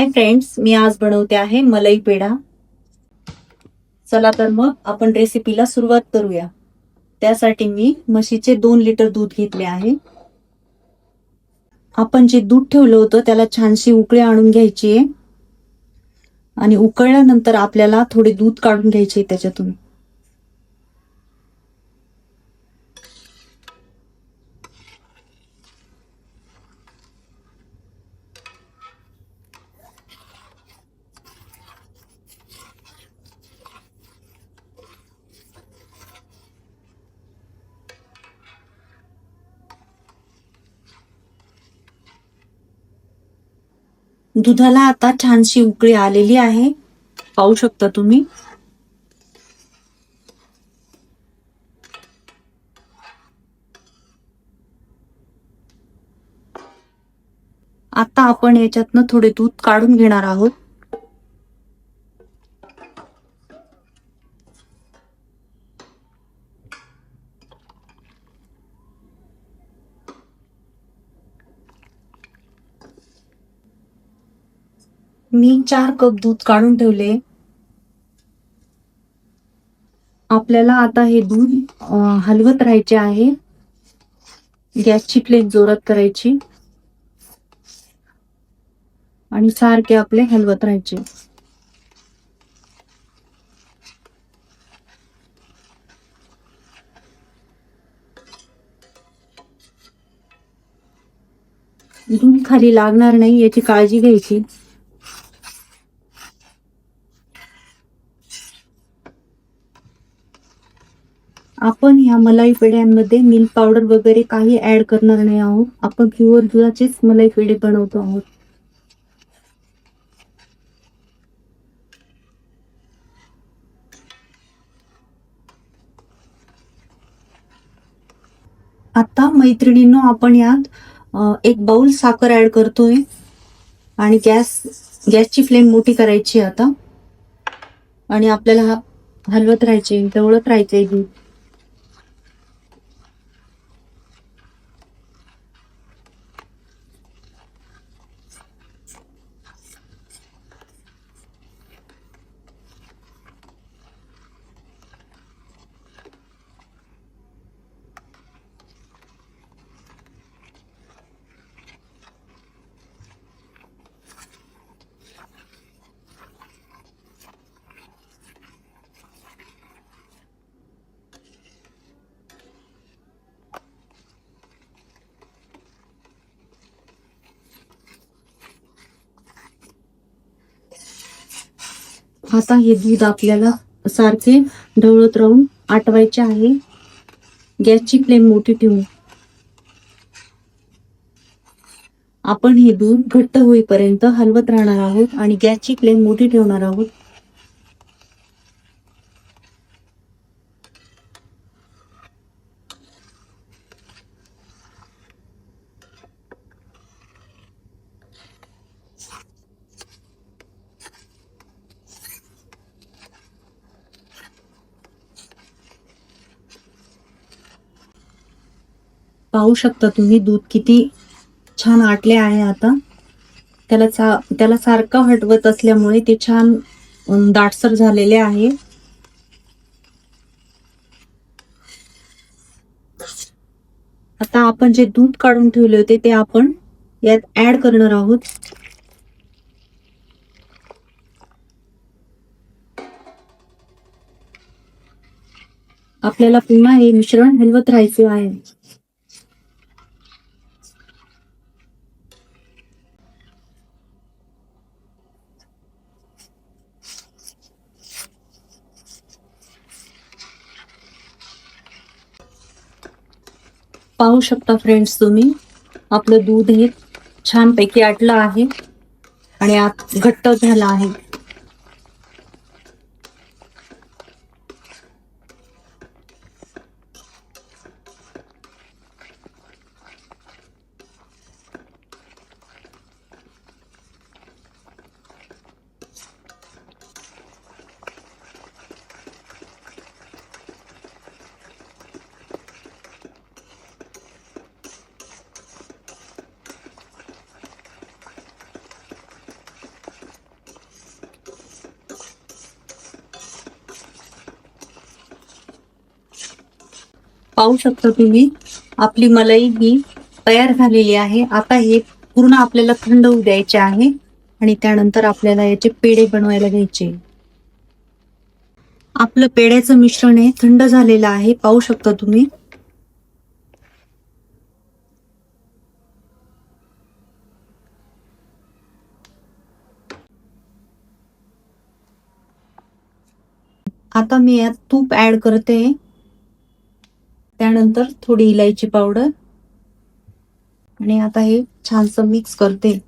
Hi friends, मी आज बनवते आहे मलाई पेढा। चला तर मग आपण रेसिपीला सुरुवात करूया। त्यासाठी मी म्हशीचे 2 लिटर दूध घेतले आहे। आपण जे दूध ठेवलं होतं त्याला छानशी उकळी आणून घ्यायची आहे आणि उकळल्यानंतर आपल्याला थोडे दूध काढून घ्यायचे त्याच्यातून। दुधाला आता छानशी उकळी आलेली आहे, पाहू शकता तुम्ही। आता आपण याच्यातनं थोडे दूध काढून घेणार आहोत। मी 4 कप दूध काढून ठेवले। आपल्याला आता हे दूध हलवत राहायचे आहे। गॅसची फ्लेम जोरात करायची आणि सारखे आपले हलवत राहायचे। दूध खाली लागणार नाही याची काळजी घ्यायची। आपण या मलाई पेढ्यांमध्ये मिल्क पावडर वगैरे काही ऍड करणार नाही आहोत। आपण प्युअर दुधाचेच मलाई पेढे बनवतो आहोत। आता मैत्रिणींनो, आपण यात 1 बाउल साखर ऍड करतोय आणि गॅसची फ्लेम मोठी करायची आता आणि आपल्याला हलवत राहायचे, ढवळत राहायचे दूध। आता हे दूध आपल्याला सारखे ढवळत राहून आटवायचे आहे, गॅसची फ्लेम मोठी ठेवून। आपण हे दूध घट्ट होईपर्यंत हलवत राहणार आहोत आणि गॅसची फ्लेम मोठी ठेवणार आहोत। पाहू शकता तुम्ही दूध किती छान आटले आहे। आता त्याला सारखं हटवत असल्यामुळे ते छान दाटसर झालेले आहे। आता आपण जे दूध काढून ठेवले होते ते आपण यात ऍड करणार आहोत। आपल्याला पुन्हा हे मिश्रण हलवत राहायचे आहे। पाहू शकता फ्रेंड्स तुम्ही, आपलं दूध हे छानपैकी आटलं आहे आणि आत घट्ट झालं आहे। पाहू शकता तुम्ही आपली मलाई ही तयार झालेली आहे. आता हे पूर्ण आपल्याला थंड होऊ द्यायचे आहे आणि त्यानंतर आपल्याला याचे पेढे बनवायला घ्यायचे. आपलं पेढ्याचं मिश्रण हे थंड झालेलं आहे, पाहू शकता तुम्ही. आता मी यात तूप ऍड करते, त्यानंतर थोडी इलायची पावडर आणि आता हे छानसं मिक्स करते.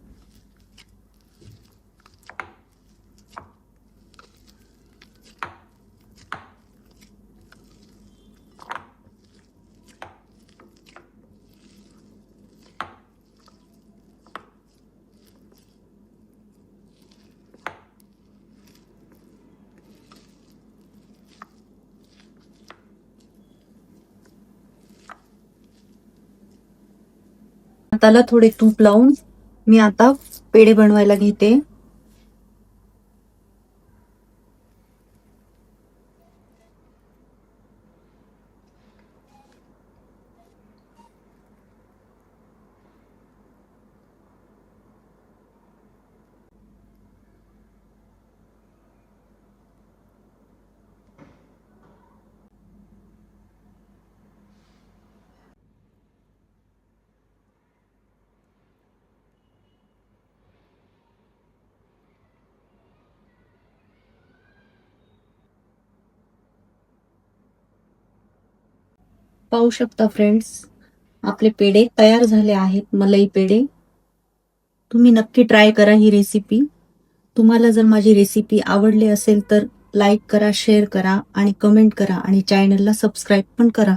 हाताला थोडे तूप लावून मी आता पेढे बनवायला घेते. पाहू शकता फ्रेंड्स, आपले पेढे तयार झाले आहेत, मलाई पेढे. तुम्ही नक्की ट्राय करा ही रेसिपी. तुम्हाला जर माझी रेसिपी आवडली असेल तर लाईक करा, शेअर करा आणि कमेंट करा आणि चॅनलला सबस्क्राईब पण करा.